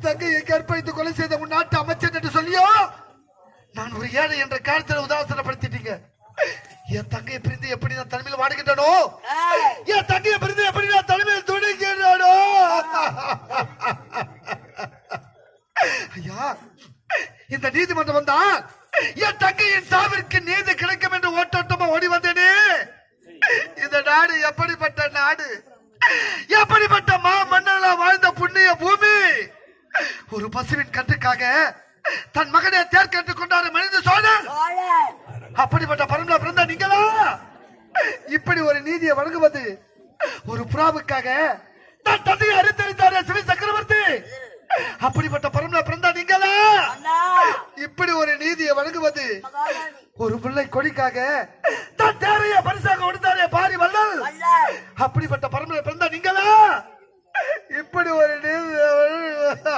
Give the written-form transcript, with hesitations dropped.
தங்கையை கற்பழித்து கொலை செய்த உன் நாட்டு அமைச்சர் என்று சொல்லியோ நான் ஒரு ஏழை என்ற காலத்தில் உதாசனப்படுத்திட்டீங்க. என் தங்கையை பிரிந்து எப்படி நான் தனிமையில் வாடுகின்றனோ, என் தங்கையை பிரிந்து எப்படி நான் தனிமையில் துடிக்கின்றனோ. ஐயா, இந்த நீதிமன்றம் வந்தால் என் தங்கையின் சாவிற்கு நீதி கிடைக்கும் என்று ஓட்டோட்டமா ஓடி வந்தேனே. இந்த நாடு எப்படிப்பட்ட நாடு, எப்படிப்பட்ட மா மன்னர்களா வாழ்ந்த புண்ணிய பூமி. ஒரு பசுவின் கட்டுக்காக தன் மகனை தேர் கேட்டுக் கொண்டாரு மனித சோழன். அப்படிப்பட்ட பரம்பரை பிறந்த நீங்களா இப்படி ஒரு நீதியை வழங்குவது? ஒரு புறாவுக்காக தன் தந்தையை அறுத்தறிந்தாரே சிவி சக்கரவர்த்தி, அப்படிப்பட்ட பரம்பரை பிறந்த நீங்களா இப்படி ஒரு நீதியை வழங்குவது? ஒரு பிள்ளை கொடிக்காக தன் தேரைய பரிசாக கொடுத்தாரே பாரி வள்ளல், அப்படிப்பட்ட பரம்பரை பிறந்த